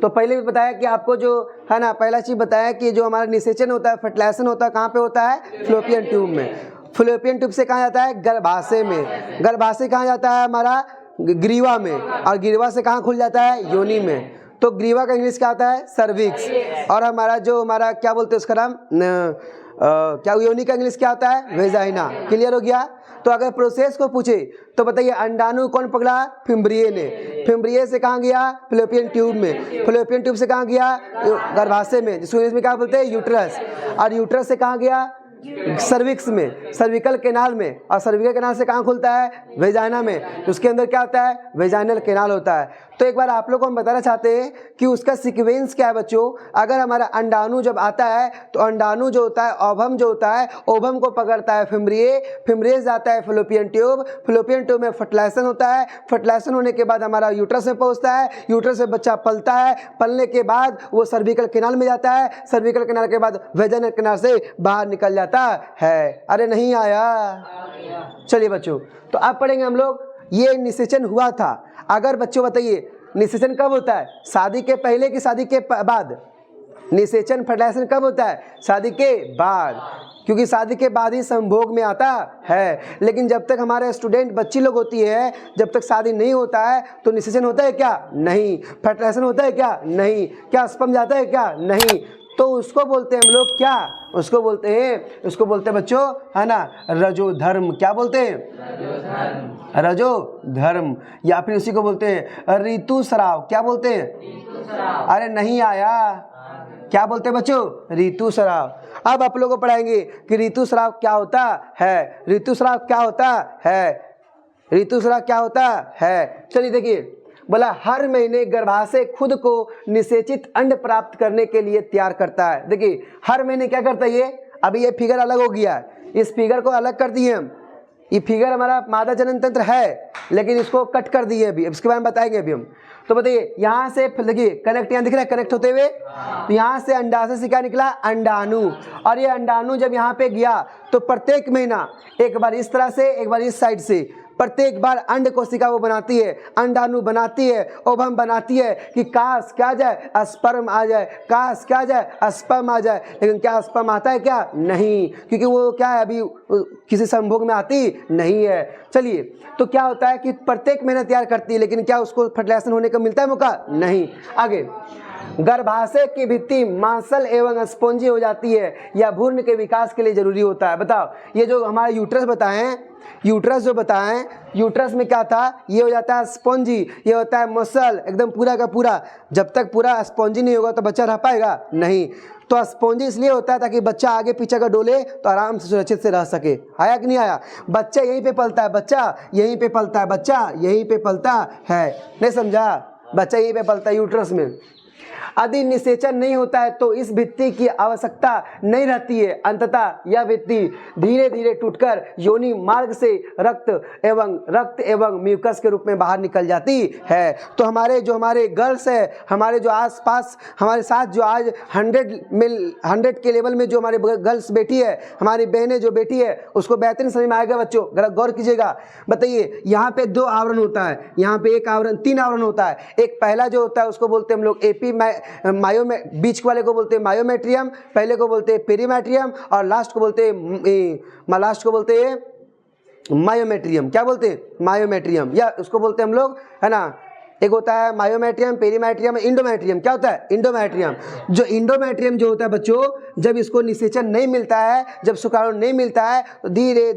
तो पहले भी बताया कि आपको जो है ना, पहला चीज़ बताया कि जो हमारा निषेचन होता है, फर्टिलाइजेशन होता है, कहाँ पे होता है, फैलोपियन ट्यूब में। फैलोपियन ट्यूब से कहाँ जाता है, गर्भाशय में। गर्भाशय कहाँ जाता है, हमारा ग्रीवा में, और ग्रीवा से कहाँ खुल जाता है, योनि में। तो ग्रीवा का इंग्लिश क्या आता है, सर्विक्स, और हमारा जो हमारा क्या बोलते हैं उसका नाम क्या, योनि का इंग्लिश क्या होता है, वेजाइना। क्लियर हो गया। तो अगर प्रोसेस को पूछे तो बताइए अंडाणु कौन पकड़ा, फिम्ब्रिये ने। फिम्ब्रिये से कहाँ गया, फैलोपियन ट्यूब में। फैलोपियन ट्यूब से कहाँ गया, गर्भाशय में, जिसको इंग्लिश में क्या बोलते हैं, यूट्रस। और यूट्रस से कहाँ गया, सर्विक्स में, सर्विकल कैनाल में। और सर्विकल कैनाल से कहाँ खुलता है, वेजाइना में। तो उसके अंदर क्या होता है, वेजाइनल कैनाल होता है। तो एक बार आप लोग को हम बताना चाहते हैं कि उसका सीक्वेंस क्या है बच्चों। अगर हमारा अंडाणु जब आता है तो अंडाणु जो होता है, ओवम जो होता है, ओवम को पकड़ता है फिम्ब्रिये, फिम्ब्रिये से जाता है फैलोपियन ट्यूब, फैलोपियन ट्यूब में फर्टिलाइजेशन होता है, फर्टिलाइजेशन होने के बाद हमारा यूट्रस में पहुंचता है, यूट्रस से बच्चा पलता है, पलने के बाद वो सर्विकल कैनाल में जाता है, सर्विकल कैनाल के बाद वेजाइनल कैनाल से बाहर निकल जाता है। अरे नहीं आया, चलिए बच्चों तो अब पढ़ेंगे हम लोग, ये निषेचन हुआ था। अगर बच्चों बताइए निषेचन कब होता है, शादी के पहले कि शादी के बाद। निषेचन फर्टिलाइजेशन कब होता है, शादी के बाद, क्योंकि शादी के बाद ही संभोग में आता है। लेकिन जब तक हमारे स्टूडेंट बच्ची लोग होती है, जब तक शादी नहीं होता है तो निषेचन होता है क्या, नहीं। फर्टिलाइजेशन होता है क्या, नहीं। क्या स्पर्म जाता है क्या, नहीं। तो उसको बोलते हैं हम लोग क्या, उसको बोलते हैं, उसको बोलते हैं बच्चों है ना, रजोधर्म। क्या बोलते हैं, रजोधर्म। या फिर उसी को बोलते हैं ऋतुस्राव। क्या बोलते हैं, अरे नहीं आया, क्या बोलते हैं बच्चों, ऋतुस्राव। अब आप लोगों को पढ़ाएंगे कि ऋतुस्राव क्या होता है, ऋतुस्राव क्या होता है, ऋतुस्राव क्या होता है। चलिए देखिए, बोला हर महीने गर्भाशय खुद को निषेचित अंड प्राप्त करने के लिए तैयार करता है। देखिए हर महीने क्या करता है ये, अभी ये फिगर अलग हो गया है, इस फिगर को अलग कर दिए हम। ये फिगर हमारा मादा जनन तंत्र है, लेकिन इसको कट कर दिए अभी, इसके बारे में बताएंगे अभी हम। तो बताइए यहाँ से देखिए कनेक्ट, यहाँ दिख रहा है कनेक्ट होते हुए, तो यहाँ से अंडाशय से क्या निकला, अंडाणु। और ये अंडाणु जब यहाँ पे गया तो प्रत्येक महीना एक बार इस तरह से, एक बार इस साइड से, प्रत्येक बार अंड कोशिका वो बनाती है, अंडाणु बनाती है, ओवम बनाती है कि काश क्या जाए, स्पर्म आ जाए, काश क्या जाए, स्पर्म आ जाए। लेकिन क्या स्पर्म आता है क्या, नहीं, क्योंकि वो क्या है, अभी किसी संभोग में आती नहीं है। चलिए तो क्या होता है कि प्रत्येक महीना तैयार करती है, लेकिन क्या उसको फर्टिलाइजेशन होने का मिलता है मौका, नहीं। आगे, गर्भाशय की भित्ति मांसल एवं स्पॉन्जी हो जाती है, या भ्रूण के विकास के लिए जरूरी होता है। बताओ ये जो हमारा यूट्रस बताएं, यूट्रस जो बताएं, यूट्रस में क्या था, ये हो जाता है स्पॉन्जी, ये होता है मसल, एकदम पूरा का पूरा। जब तक पूरा स्पॉन्जी नहीं होगा तो बच्चा रह पाएगा, नहीं। तो स्पॉन्जी इसलिए होता है ताकि बच्चा आगे पीछे का डोले तो आराम से सुरक्षित से रह सके। आया कि नहीं आया, बच्चा यहीं पे पलता है, बच्चा यहीं पे पलता है, बच्चा यहीं पे पलता है, नहीं समझा, बच्चा यहीं पे पलता है यूट्रस में। यदि निषेचन नहीं होता है तो इस भित्ति की आवश्यकता नहीं रहती है, अंततः यह भित्ति धीरे धीरे टूटकर योनि मार्ग से रक्त एवं म्यूकस के रूप में बाहर निकल जाती है। तो हमारे गर्ल्स है, हमारे जो आसपास हमारे साथ जो आज 100 के लेवल में जो हमारे गर्ल्स बैठी है, हमारी बहनें जो बैठी है, उसको बेहतरीन समझ में आएगा बच्चों, गौर कीजिएगा। बताइए यहाँ पे 2 आवरण होता है, यहाँ पे 1 आवरण, 3 आवरण होता है। एक पहला जो होता है उसको बोलते हैं हम लोग एपी बीच वाले को बोलते हैं मायोमेट्रियम, पहले को बोलते हैं पेरीमेट्रियम, और लास्ट को बोलते हैं मायोमेट्रियम। क्या बोलते हैं, मायोमेट्रियम, या उसको बोलते हैं हम लोग है ना, एक होता है मायोमेट्रियम, पेरीमेट्रियम, इंडोमेट्रियम। क्या होता है, इंडोमेट्रियम। जो इंडोमेट्रियम जो होता है बच्चों, जब इसको निषेचन नहीं मिलता है, जब शुक्राणु नहीं मिलता है तो धीरे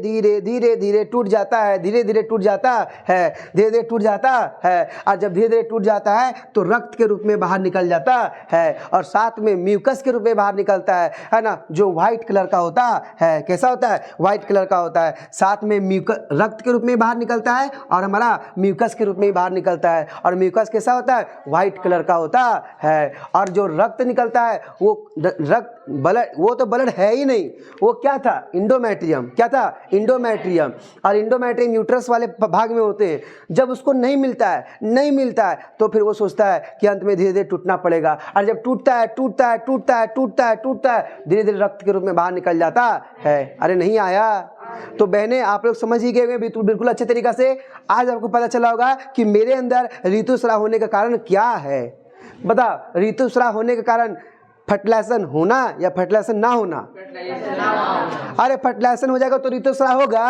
धीरे टूट जाता है, धीरे धीरे टूट जाता है, धीरे धीरे टूट जाता है। और जब धीरे धीरे टूट जाता है तो रक्त के रूप में बाहर निकल जाता है, और साथ में म्यूकस के रूप में बाहर निकलता है ना, जो व्हाइट कलर का होता है। कैसा होता है, व्हाइट कलर का होता है। साथ में म्यूकस रक्त के रूप में बाहर निकलता है, और हमारा म्यूकस के रूप में बाहर निकलता है। और और म्यूकस कैसा होता है? व्हाइट कलर का होता है। और जो रक्त निकलता है वो रक्त ब्लड, वो तो ब्लड है ही नहीं, वो क्या था? इंडोमेट्रियम। क्या था? इंडोमेट्रियम। और इंडोमेट्रियम यूट्रस वाले भाग में होते हैं। जब उसको नहीं मिलता है तो फिर वो सोचता है कि अंत में धीरे धीरे टूटना पड़ेगा, और जब टूटता है धीरे धीरे रक्त के रूप में बाहर निकल जाता है। अरे नहीं आया? तो बहनें आप लोग समझ ही गए बिल्कुल अच्छे तरीका से। आज आपको पता चला होगा कि मेरे अंदर ऋतुस्राव होने का कारण क्या है। बता, ऋतुस्राव होने के कारण फर्टिलाइजेशन होना या फर्टिलाइजेशन ना होना? अरे फर्टिलाइजेशन हो जाएगा तो ऋतुस्राव होगा?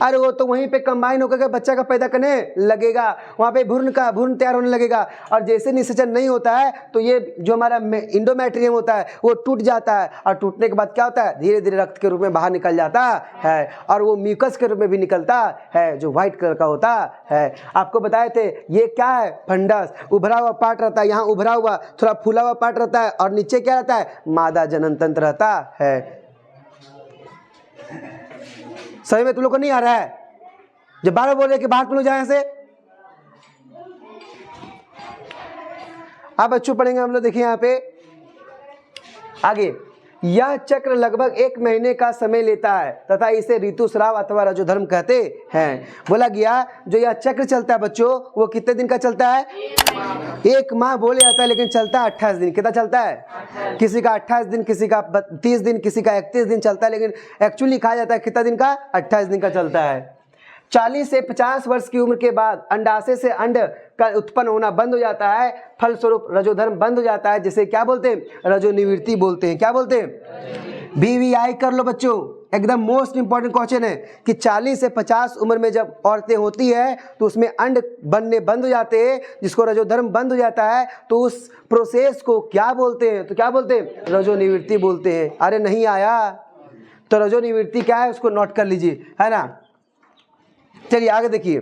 अरे वो तो वहीं पे कंबाइन होकर के बच्चा का पैदा करने लगेगा, वहाँ पे भ्रूण तैयार होने लगेगा। और जैसे निषेचन नहीं होता है तो ये जो हमारा इंडोमेट्रियम होता है वो टूट जाता है, और टूटने के बाद क्या होता है? धीरे धीरे रक्त के रूप में बाहर निकल जाता है, और वो म्यूकस के रूप में भी निकलता है जो व्हाइट कलर का होता है। आपको बताए थे ये क्या है? फंडस। उभरा हुआ पार्ट रहता है, यहाँ उभरा हुआ थोड़ा फूला हुआ पार्ट रहता है, और नीचे क्या रहता है? मादा जनन तंत्र रहता है। सही में तुम लोग को नहीं आ रहा है? जब बार बोल रहे कि बाहर तुम लोग जाए से, अब बच्चों पढ़ेंगे हम लोग। देखिए यहाँ पे आगे, यह चक्र लगभग 1 महीने का समय लेता है तथा इसे ऋतुस्राव अथवा रजोधर्म कहते हैं। बोला गया जो यह चक्र चलता है बच्चों वो कितने दिन का चलता है? 1 माह बोले जाता है, लेकिन चलता है 28 दिन। कितना चलता है? किसी का 28 दिन, किसी का 30 दिन, किसी का 31 दिन चलता है, लेकिन एक्चुअली कहा जाता है कितना दिन का? 28 दिन का चलता है। 40 से 50 वर्ष की उम्र के बाद अंडाशय से अंड का उत्पन्न होना बंद हो जाता है, फलस्वरूप रजोधर्म बंद हो जाता है, जिसे क्या बोलते हैं? रजोनिवृत्ति बोलते हैं। क्या बोलते हैं? BVI कर लो बच्चों, एकदम मोस्ट इंपॉर्टेंट क्वेश्चन है कि 40 से 50 उम्र में जब औरतें होती है तो उसमें अंड बनने बंद हो जाते हैं, जिसको रजोधर्म बंद हो जाता है, तो उस प्रोसेस को क्या बोलते हैं? तो क्या बोलते हैं? रजोनिवृत्ति बोलते हैं। अरे नहीं आया? तो रजोनिवृत्ति क्या है उसको नोट कर लीजिए, है ना। चलिए आगे देखिए,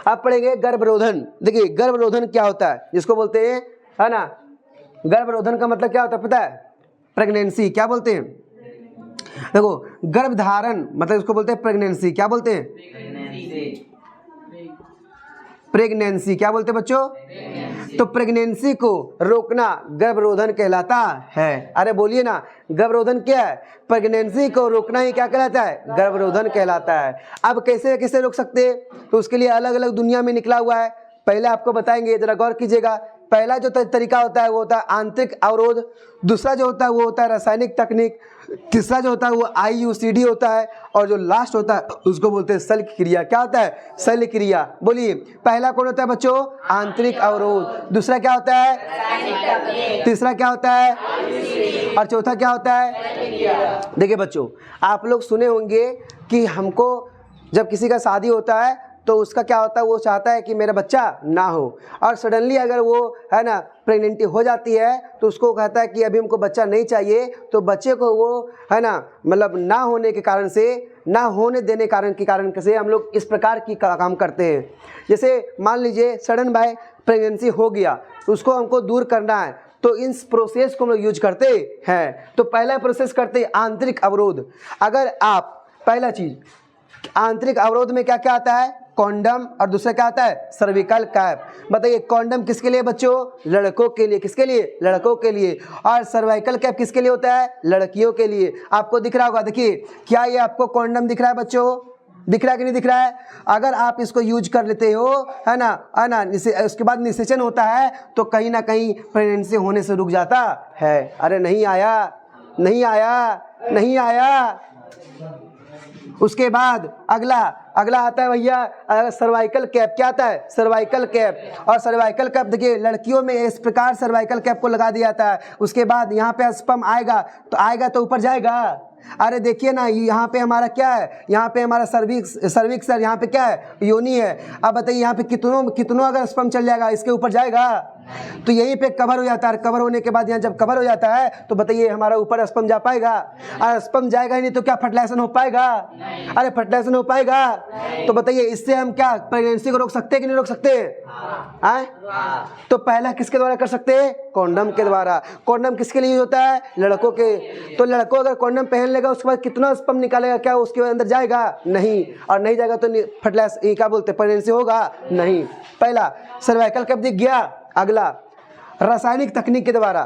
अब पढ़ेंगे गर्भरोधन। देखिए गर्भरोधन क्या होता है, जिसको बोलते हैं, है ना, गर्भरोधन का मतलब क्या होता है पता है? प्रेगनेंसी। क्या बोलते हैं? देखो गर्भधारण मतलब इसको बोलते हैं प्रेगनेंसी। क्या बोलते हैं? प्रेगनेंसी। क्या बोलते हैं बच्चों? तो प्रेगनेंसी को रोकना गर्भरोधन कहलाता है। अरे बोलिए ना, गर्भरोधन क्या है? प्रेगनेंसी को रोकना ही क्या कहलाता है? गर्भरोधन कहलाता है। अब कैसे कैसे रोक सकते हैं? तो उसके लिए अलग अलग दुनिया में निकला हुआ है। पहले आपको बताएंगे, जरा गौर कीजिएगा। पहला जो तरीका होता है वो होता है आंतरिक अवरोध, दूसरा जो होता है वो होता है रासायनिक तकनीक, तीसरा जो होता है वो IUCD होता है, और जो लास्ट होता है उसको बोलते हैं शल्य क्रिया। क्या होता है? शल्य क्रिया। बोलिए पहला कौन होता है बच्चों? आंतरिक अवरोध। दूसरा क्या होता है? तीसरा क्या होता है? और चौथा क्या होता है? देखिए बच्चों, आप लोग सुने होंगे कि हमको जब किसी का शादी होता है तो उसका क्या होता है? वो चाहता है कि मेरा बच्चा ना हो, और सडनली अगर वो, है ना, प्रेगनेंट हो जाती है तो उसको कहता है कि अभी हमको बच्चा नहीं चाहिए। तो बच्चे को वो, है ना, मतलब ना होने के कारण से, ना होने देने के कारण से हम लोग इस प्रकार की काम करते हैं। जैसे मान लीजिए सडन बाय प्रेगनेंसी हो गया, उसको हमको दूर करना है, तो इस प्रोसेस को हम लोग यूज करते हैं। तो पहला प्रोसेस करते हैं आंतरिक अवरोध। अगर आप, पहला चीज आंतरिक अवरोध में क्या क्या आता है? कॉन्डम, और दूसरा क्या आता है? Cervical cap. बताइए कॉन्डम किसके लिए बच्चों? लड़कों के लिए। किसके लिए? लड़कों के लिए। और सर्वाइकल कैप किसके लिए होता है? लड़कियों के लिए। आपको दिख रहा होगा, देखिए क्या ये आपको कॉन्डम दिख रहा है बच्चों? दिख रहा है कि नहीं दिख रहा है? अगर आप इसको यूज कर लेते हो, है ना, उसके बाद निषेचन होता है तो कहीं ना कहीं प्रेगनेंसी होने से रुक जाता है। अरे नहीं आया? नहीं आया? नहीं आया? उसके बाद अगला आता है भैया सर्वाइकल कैप। क्या आता है? Cervical cap. और सर्वाइकल कैप देखिए लड़कियों में इस प्रकार सर्वाइकल कैप को लगा दिया जाता है। उसके बाद यहाँ पे स्पर्म आएगा तो ऊपर जाएगा। अरे देखिए ना, यहाँ पे हमारा क्या है? यहाँ पे हमारा सर्विक्स है, यहाँ पे क्या है? योनि है। अब बताइए यहाँ पे कितनों अगर स्पर्म चल जाएगा, इसके ऊपर जाएगा, तो यहीं पे कवर हो जाता है। कवर होने के बाद यहाँ जब कवर हो जाता है तो बताइए हमारा ऊपर स्पर्म जा पाएगा? और स्पर्म जाएगा ही नहीं तो क्या फर्टिलाइजेशन हो पाएगा? अरे फर्टिलाइजेशन हो पाएगा? तो बताइए इससे हम क्या प्रेगनेंसी को रोक सकते हैं कि नहीं रोक सकते? तो पहला किसके द्वारा कर सकते हैं? कॉन्डम के द्वारा। कॉन्डम किसके लिए होता है? लड़कों के। तो लड़कों अगर कॉन्डम पहन लेगा उसके बाद कितना स्पर्म निकालेगा, क्या उसके अंदर जाएगा? नहीं। और नहीं जाएगा तो फर्टिलाइजेशन, क्या बोलते हैं, प्रेगनेंसी होगा? नहीं। पहला सर्वाइकल कैप दिख गया। अगला रासायनिक तकनीक के द्वारा,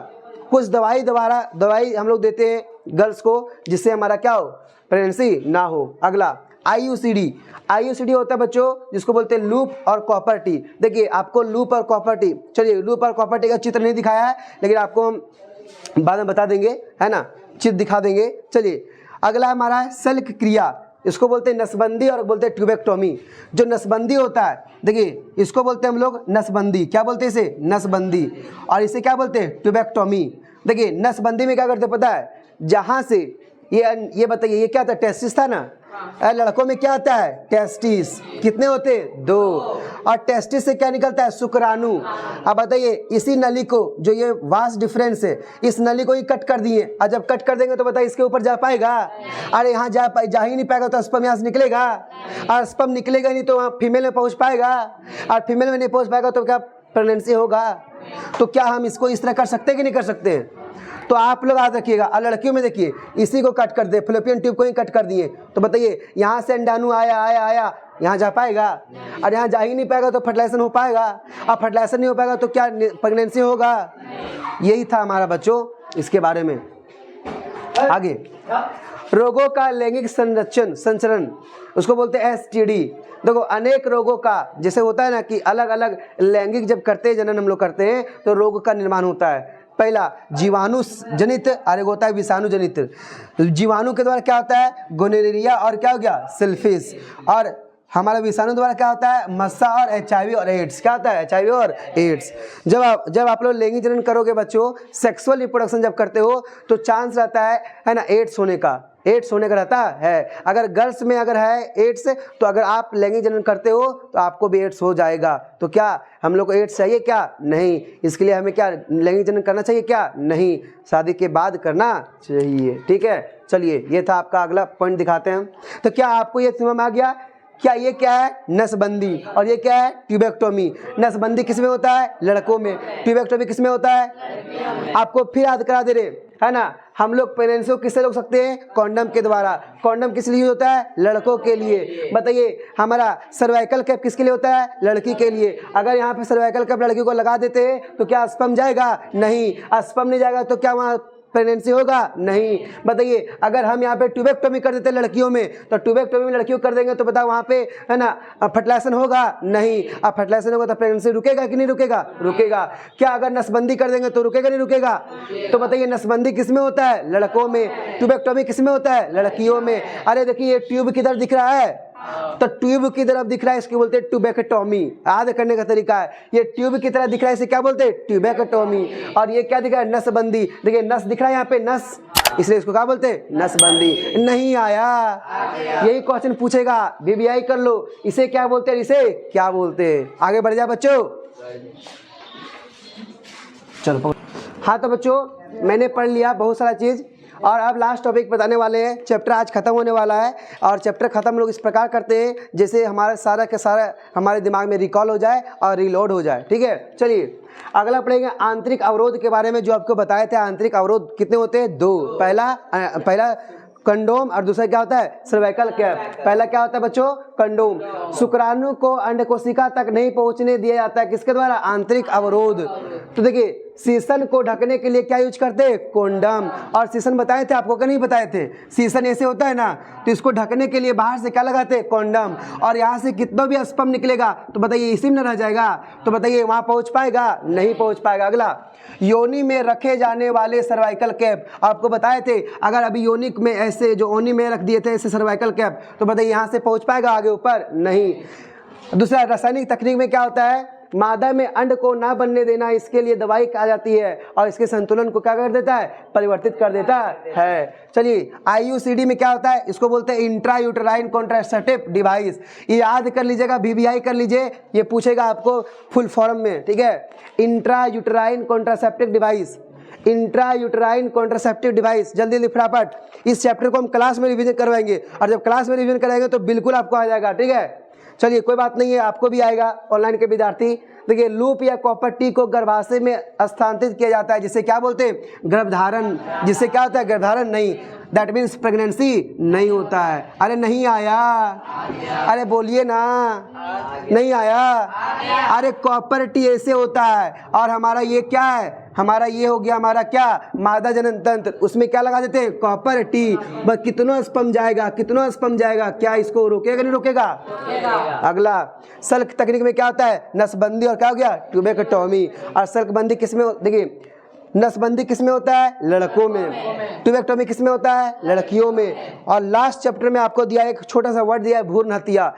कुछ दवाई हम लोग देते हैं गर्ल्स को जिससे हमारा क्या हो, प्रेगनेंसी ना हो। अगला आईयूसीडी होता है बच्चों जिसको बोलते हैं लूप और कॉपर टी। देखिए आपको लूप और कॉपर टी, चलिए लूप और कॉपर टी का चित्र नहीं दिखाया है लेकिन आपको हम बाद में बता देंगे, है ना, चित्र दिखा देंगे। चलिए अगला हमारा है शल्य क्रिया, इसको बोलते हैं नसबंदी और बोलते हैं ट्यूबेक्टोमी। जो नसबंदी होता है, देखिए इसको बोलते हैं हम लोग नसबंदी, क्या बोलते हैं इसे, नसबंदी, और इसे क्या बोलते हैं, ट्यूबेक्टोमी। देखिए नसबंदी में क्या करते पता है, जहाँ से ये बताइए, ये क्या था, टेस्टिस था ना, लड़कों में क्या आता है, टेस्टिस, कितने होते हैं, 2, और टेस्टिस से क्या निकलता है, शुक्राणु। अब बताइए इसी नली को, जो ये वास्ट डिफरेंस है, इस नली को ही कट कर दिए, और जब कट कर देंगे तो बताइए इसके ऊपर जा पाएगा? अरे यहाँ जा ही नहीं पाएगा, तो स्पर्म यहाँ से निकलेगा, और स्पर्म निकलेगा नहीं तो वहाँ फीमेल में पहुँच पाएगा, और फीमेल में नहीं पहुँच पाएगा तो क्या प्रेगनेंसी होगा? तो क्या हम इसको इस तरह कर सकते हैं कि नहीं कर सकते? तो आप लोग याद रखिएगा। और लड़कियों में देखिए इसी को कट कर दे, फेलोपियन ट्यूब को ही कट कर दिए, तो बताइए यहाँ से अंडाणु आया यहाँ जा पाएगा? और यहाँ जा ही नहीं पाएगा तो फर्टिलाइजेशन हो पाएगा? और फर्टिलाइजेशन नहीं हो पाएगा तो क्या प्रेगनेंसी होगा? यही था हमारा बच्चों इसके बारे में। आगे रोगों का लैंगिक संचरण उसको बोलते हैं STD। देखो अनेक रोगों का, जैसे होता है ना कि अलग अलग लैंगिक जब करते हैं, जनन हम लोग करते हैं तो रोग का निर्माण होता है। पहला जीवाणु जनित और एक होता है विषाणु जनित। जीवाणु के द्वारा क्या होता है, गोनोरिया और क्या हो गया, सिफिलिस। और हमारा विषाणु द्वारा क्या होता है, मस्सा और HIV और एड्स। क्या होता है, HIV और एड्स। जब आप लोग लैंगिक जनन करोगे बच्चों, सेक्सुअल रिप्रोडक्शन जब करते हो तो चांस रहता है ना, एड्स होने का रहता है। अगर गर्ल्स में अगर है एड्स, तो अगर आप लैंगिक जनन करते हो तो आपको भी एड्स हो जाएगा। तो क्या हम लोग को एड्स चाहिए क्या? नहीं। इसके लिए हमें क्या लैंगिक जनन करना चाहिए क्या? नहीं, शादी के बाद करना चाहिए। ठीक है, चलिए ये था आपका अगला पॉइंट, दिखाते हैं। तो क्या आपको ये समझ में आ गया? क्या ये क्या है, नसबंदी, और ये क्या है, ट्यूबेक्टोमी। नसबंदी किस में होता है, लड़कों में। ट्यूबेक्टोमी किस में होता है? आपको फिर याद करा दे रहे, है ना, हम लोग प्रेगनेंसी को किससे रोक सकते हैं, कॉन्डम के द्वारा। कॉन्डम किस लिए होता है, लड़कों के लिए। बताइए हमारा सर्वाइकल कैप किसके लिए होता है, लड़की के लिए। अगर यहाँ पे सर्वाइकल कैप लड़की को लगा देते हैं तो क्या स्पर्म जाएगा? नहीं। स्पर्म नहीं जाएगा तो क्या वहाँ प्रेगनेंसी होगा? नहीं। बताइए अगर हम यहाँ पे ट्यूबेक्टोमी कर देते लड़कियों में, तो ट्यूबेक्टोमी में लड़कियों कर देंगे तो बताओ वहाँ पे, है ना, फर्टिलाइजेशन होगा? नहीं। अब फर्टिलाइजेशन होगा तो प्रेगनेंसी रुकेगा कि नहीं रुकेगा? रुकेगा। क्या अगर नसबंदी कर देंगे तो रुकेगा नहीं रुकेगा? तो बताइए नसबंदी किस में होता है, लड़कों में। ट्यूबेक्टोमी किस में होता है, लड़कियों में। अरे देखिए ये ट्यूब किधर दिख रहा है, तो ट्यूब की तरफ दिख रहा है, इसको बोलते हैं ट्यूबेक्टोमी। याद करने का तरीका है, ये ट्यूब की तरह दिख रहा है, इसे क्या बोलते हैं, ट्यूबेक्टोमी। और ये क्या दिख रहा है, नसबंदी। देखिए नस दिख रहा है यहाँ पे, नस, इसलिए इसको क्या बोलते हैं, नसबंदी। नहीं आया, यही क्वेश्चन पूछेगा, BBI कर लो, इसे क्या बोलते हैं, इसे क्या बोलते हैं। आगे बढ़ जाए बच्चों, चलो। हाँ तो बच्चों मैंने पढ़ लिया बहुत सारा चीज, और अब लास्ट टॉपिक बताने वाले हैं। चैप्टर आज खत्म होने वाला है, और चैप्टर खत्म लोग इस प्रकार करते हैं जैसे हमारा सारा के सारा हमारे दिमाग में रिकॉल हो जाए और रिलोड हो जाए। ठीक है, चलिए अगला पढ़ेंगे आंतरिक अवरोध के बारे में। जो आपको बताए थे आंतरिक अवरोध कितने होते हैं, 2। पहला कंडोम और दूसरा क्या होता है, सर्वाइकल कैप। पहला क्या होता है बच्चों, कंडोम। शुक्राणु को अंड कोशिका तक नहीं पहुंचने दिया जाता है, किसके द्वारा, आंतरिक अवरोध। तो देखिए सीसन को ढकने के लिए क्या यूज करते हैं, कोंडम। और सीसन बताए थे आपको, क्या नहीं बताए थे, सीसन ऐसे होता है ना, तो इसको ढकने के लिए बाहर से क्या लगाते हैं, कोंडम। और यहाँ से कितना भी स्पर्म निकलेगा तो बताइए इसी में रह जाएगा, तो बताइए वहाँ पहुँच पाएगा, नहीं पहुँच पाएगा। अगला योनि में रखे जाने वाले सर्वाइकल कैप, आपको बताए थे अगर अभी योनि में ऐसे जो योनि में रख दिए थे ऐसे सर्वाइकल कैप, तो बताइए यहाँ से पहुँच पाएगा आगे ऊपर, नहीं। दूसरा रासायनिक तकनीक में क्या होता है, मादा में अंड को ना बनने देना, इसके लिए दवाई आ जाती है और इसके संतुलन को क्या कर देता है, परिवर्तित कर देता है। चलिए IUCD में क्या होता है, इसको बोलते हैं इंट्रा यूटेराइन कॉन्ट्रासेप्टिव डिवाइस। ये याद कर लीजिएगा, BBI कर लीजिए, ये पूछेगा आपको फुल फॉर्म में। ठीक है, intra uterine contraceptive device. Intra uterine contraceptive device. जल्दी जल्दी फटाफट, इस चैप्टर को हम क्लास में रिवीजन करवाएंगे, और जब क्लास में रिवीजन कराएंगे तो बिल्कुल आपको आ जाएगा, ठीक है। चलिए कोई बात नहीं है, आपको भी आएगा ऑनलाइन के विद्यार्थी। देखिए लूप या कॉपर टी को गर्भाशय में स्थानांतरित किया जाता है, जिसे क्या बोलते हैं, गर्भधारण। जिससे क्या होता है, गर्भधारण नहीं, दैट मीन्स प्रेगनेंसी नहीं होता है। अरे नहीं आया, अरे बोलिए ना, नहीं आया। अरे कॉपर टी ऐसे होता है, और हमारा ये क्या है, हमारा ये हो गया हमारा क्या, मादा जनन तंत्र, उसमें क्या लगा देते हैं, कॉपर टी। बस कितना स्पर्म जाएगा, कितना स्पर्म जाएगा, क्या इसको रोकेगा नहीं रोकेगा? अगला सल्क तकनीक में क्या होता है, नसबंदी, और क्या हो गया, ट्यूबेक्टोमी। और सल्कबंदी किसमें, देखिए नसबंदी किसमें होता है, लड़कों में। ट्यूबेक्टोमी किसमें होता है, लड़कियों में। और लास्ट चैप्टर में आपको दिया एक छोटा सा वर्ड दिया है, भ्रूण हत्या।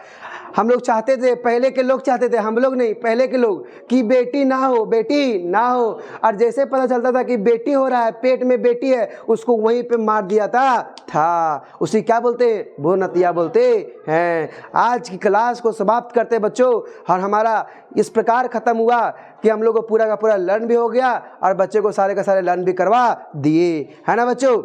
हम लोग चाहते थे, पहले के लोग चाहते थे, हम लोग नहीं, पहले के लोग, कि बेटी ना हो, बेटी ना हो। और जैसे पता चलता था कि बेटी हो रहा है, पेट में बेटी है, उसको वहीं पे मार दिया था। उसी क्या बोलते हैं, भ्रूण हत्या बोलते हैं। आज की क्लास को समाप्त करते बच्चों, और हमारा इस प्रकार खत्म हुआ कि हम लोग को पूरा का पूरा लर्न भी हो गया, और बच्चे को सारे का सारे लर्न भी करवा दिए, है ना बच्चों।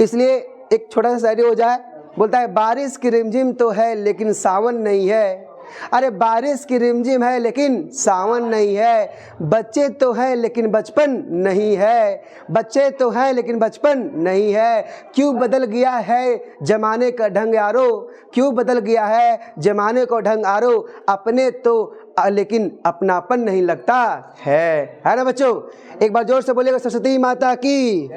इसलिए एक छोटा सा शायरी हो जाए, बोलता है बारिश की रिमझिम तो है लेकिन सावन नहीं है। अरे बारिश की रिमझिम है लेकिन सावन नहीं है। बच्चे तो हैं लेकिन बचपन नहीं है, बच्चे तो हैं लेकिन बचपन नहीं है। क्यों बदल गया है जमाने का ढंग यारो, क्यों बदल गया है जमाने को ढंग आरो। अपने तो लेकिन अपनापन नहीं लगता है ना बच्चों। एक बार जोर से बोलिएगा सरस्वती माता की।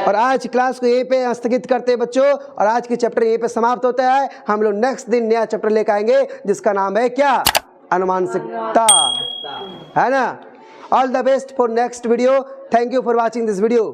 और आज क्लास को यहीं पे स्थगित करते हैं बच्चों, और आज की चैप्टर यहीं पे समाप्त होता है। हम लोग नेक्स्ट दिन नया चैप्टर लेकर आएंगे जिसका नाम है क्या, अनुमानसिकता, है ना। All the best for next video. Thank you for watching this video.